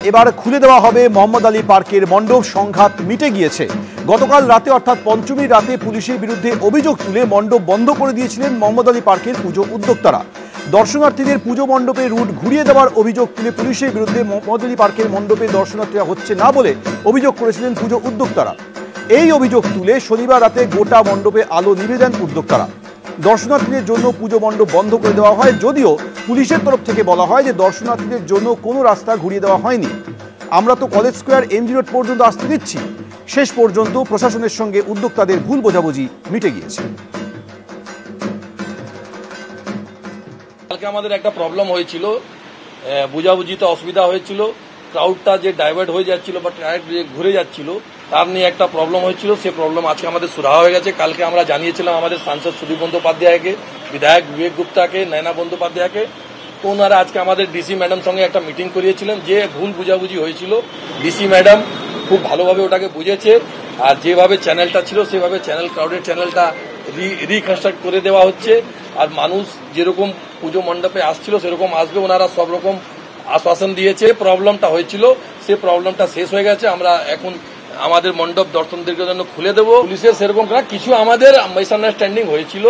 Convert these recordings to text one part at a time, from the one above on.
এবার খুলে দেওয়া হবে মোহাম্মদ আলী পার্কের মণ্ডপ। সংঘাত মিটে গিয়েছে। গতকাল রাতে অর্থাৎ পঞ্চমীর রাতে পুলিশের বিরুদ্ধে অভিযোগ তুলে মণ্ডপ বন্ধ করে দিয়েছিলেন মোহাম্মদ আলী পার্কের পুজো উদ্যোক্তারা। দর্শনার্থীদের পুজো মণ্ডপে রুট ঘুরিয়ে দেওয়ার অভিযোগ তুলে পুলিশের বিরুদ্ধে মোহাম্মদ আলী পার্কের মণ্ডপে দর্শনার্থীরা হচ্ছে না বলে অভিযোগ করেছিলেন পুজো উদ্যোক্তারা। এই অভিযোগ তুলে শনিবার রাতে গোটা মণ্ডপে আলো নিভে দেন উদ্যোক্তারা। দর্শনার্থীদের জন্য পুজো মণ্ডপ বন্ধ করে দেওয়া হয়, যদিও পুলিশের তরফ থেকে বলা হয় যে দর্শনার্থীদের জন্য কোনো রাস্তা ঘুরিয়ে দেওয়া হয়নি। আমরা তো কলেজ স্কোয়ার এমজি রোড পর্যন্ত আসতে দিচ্ছি। শেষ পর্যন্ত প্রশাসনের সঙ্গে উদ্যোক্তাদের ভুল বোঝাবুঝি মিটে গিয়েছে। কালকে আমাদের একটা প্রবলেম হয়েছিল, বুঝাবুঝিতে অসুবিধা হয়েছিল। ক্রাউডটা যে ডাইভার্ট হয়ে যাচ্ছিল বা ট্র্যাক যে ঘুরে যাচ্ছিল তার নিয়ে একটা প্রবলেম হয়েছিল। সেই প্রবলেম আজকে আমাদের সুরাহা হয়ে গেছে। কালকে আমরা জানিয়েছিলাম আমাদের সাংসদ সুদীপ বন্দ্যোপাধ্যায়কে, বিধায়ক বিবেক গুপ্তাকে, নয়না বন্দ্যোপাধ্যায়কে। তো ওনারা আজকে আমাদের ডিসি ম্যাডাম সঙ্গে একটা মিটিং করিয়েছিলেন। যে ভুল বুঝাবুঝি হয়েছিল ডিসি ম্যাডাম খুব ভালোভাবে ওটাকে বুঝেছে। আর যেভাবে চ্যানেলটা ছিল সেভাবে ক্রাউডের চ্যানেলটা রিকনস্ট্রাক্ট করে দেওয়া হচ্ছে। আর মানুষ যেরকম পুজো মণ্ডপে আসছিল সেরকম আসবে। ওনারা সব রকম আশ্বাসন দিয়েছে। প্রবলেমটা হয়েছিল সেই প্রবলেমটা শেষ হয়ে গেছে। আমরা এখন আমাদের মণ্ডপ দর্শকদের জন্য খুলে দেবো। পুলিশের সেরকম কিছু আমাদের মিসআন্ডারস্ট্যান্ডিং হয়েছিল।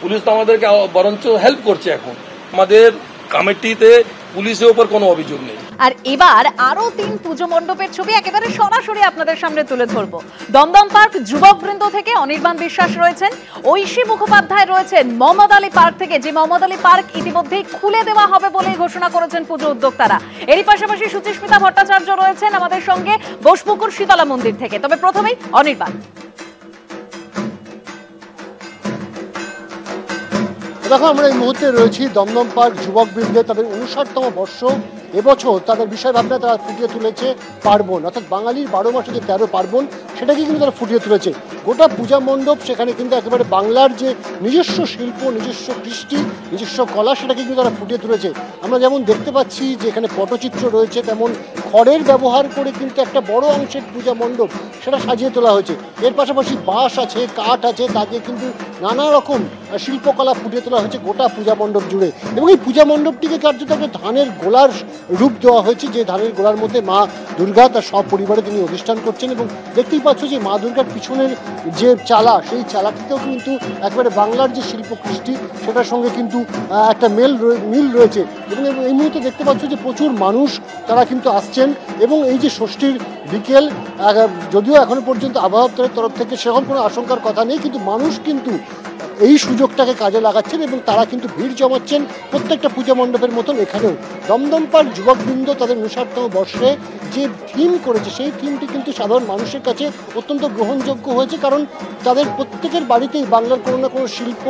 পুলিশ তো আমাদেরকে বরঞ্চ হেল্প করছে। এখন আমাদের কমিটিতে পুলিশের উপর কোনো অভিযোগ নেই। আর এবার আরো 3 পুজো মণ্ডপের ছবি একেবারে সরাসরি আপনাদের সামনে তুলে ধরবো। দমদম পার্ক যুবকবৃন্দ থেকে অনির্বাণ বিশ্বাস রয়েছেন, ঐশী মুখোপাধ্যায় রয়েছেন মোহাম্মদ আলী পার্ক থেকে, যে মোহাম্মদ আলী পার্ক ইতিমধ্যেই খুলে দেওয়া হবে বলে ঘোষণা করেছেন পুজো উদ্যোক্তারা। এরই পাশাপাশি সুচিস্মিতা ভট্টাচার্য রয়েছেন আমাদের সঙ্গে বোসপুকুর শীতলা মন্দির থেকে। তবে প্রথমেই অনির্বাণ। দেখো, আমরা এই মুহূর্তে রয়েছি দমদম পার্ক যুবকবৃন্দে তাদের 59তম বর্ষ। এবছর তাদের বিষয় ভাবনা তারা ফুটিয়ে তুলেছে পার্বণ, অর্থাৎ বাঙালির 12 মাসে যে 13 পার্বণ সেটাকে কিন্তু তারা ফুটিয়ে তুলেছে। গোটা পূজা মণ্ডপ সেখানে কিন্তু একেবারে বাংলার যে নিজস্ব শিল্প, নিজস্ব কৃষ্টি, নিজস্ব কলা সেটাকে কিন্তু তারা ফুটিয়ে তুলেছে। আমরা যেমন দেখতে পাচ্ছি যে এখানে পটচিত্র রয়েছে, তেমন খড়ের ব্যবহার করে কিন্তু একটা বড় অংশের পূজা মণ্ডপ সেটা সাজিয়ে তোলা হয়েছে। এর পাশাপাশি বাঁশ আছে, কাঠ আছে, তাকে কিন্তু নানা রকম শিল্পকলা ফুটিয়ে তোলা হয়েছে গোটা পূজা মণ্ডপ জুড়ে। এবং এই পূজা মণ্ডপটিকে কার্যত একটা ধানের গোলার রূপ দেওয়া হয়েছে, যে ধানের গোলার মধ্যে মা দুর্গা তার সব পরিবারে তিনি অধিষ্ঠান করছেন। এবং দেখতেই পাচ্ছ যে মা দুর্গার পিছনের যে চালা, সেই চালাটিতেও কিন্তু একেবারে বাংলার যে শিল্প কৃষ্টি সেটার সঙ্গে কিন্তু একটা মিল রয়েছে। এবং এই মুহূর্তে দেখতে পাচ্ছ যে প্রচুর মানুষ তারা কিন্তু আসছেন। এবং এই যে ষষ্ঠীর বিকেল, যদিও এখনো পর্যন্ত আবহাওয়া দপ্তরের তরফ থেকে সেরকম কোনো আশঙ্কার কথা নেই, কিন্তু মানুষ কিন্তু এই সুযোগটাকে কাজে লাগাচ্ছেন এবং তারা কিন্তু ভিড় জমাচ্ছেন প্রত্যেকটা পূজা মণ্ডপের মতন এখানেও। দমদম পার্ক যুবকবৃন্দ তাদের 59তম বর্ষে যে থিম করেছে সেই থিমটি কিন্তু সাধারণ মানুষের কাছে অত্যন্ত গ্রহণযোগ্য হয়েছে, কারণ তাদের প্রত্যেকের বাড়িতেই বাংলার কোনো না কোনো শিল্প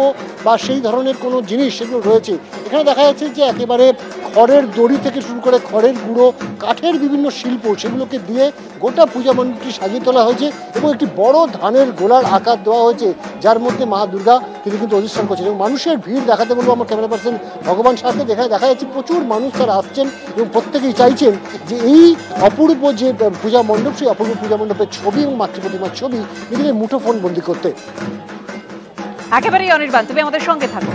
বা সেই ধরনের কোনো জিনিস সেগুলো রয়েছে। এখানে দেখা যাচ্ছে যে একেবারে খড়ের দড়ি থেকে শুরু করে খড়ের গুঁড়ো, কাঠের বিভিন্ন শিল্প সেগুলোকে দিয়ে গোটা পূজা মণ্ডপটি সাজিয়ে তোলা হয়েছে এবং একটি বড় ধানের গোলার আকার দেওয়া হয়েছে, যার মধ্যে মা দুর্গা তিনি কিন্তু অধিষ্ঠান করছেন। এবং মানুষের ভিড় দেখাতে বলবো আমার ক্যামেরা পার্সন ভগবান সাথে। দেখা যাচ্ছে প্রচুর মানুষ তারা আসছেন এবং প্রত্যেকেই চাইছেন যে এই অপূর্ব যে পূজা মণ্ডপ, সেই অপূর্ব পূজা মণ্ডপের ছবি এবং মাতৃপ্রতিমার ছবি নিজেদের মুঠোফোন বন্দি করতে। একেবারেই অনির্বাণ, তুমি আমাদের সঙ্গে থাকো।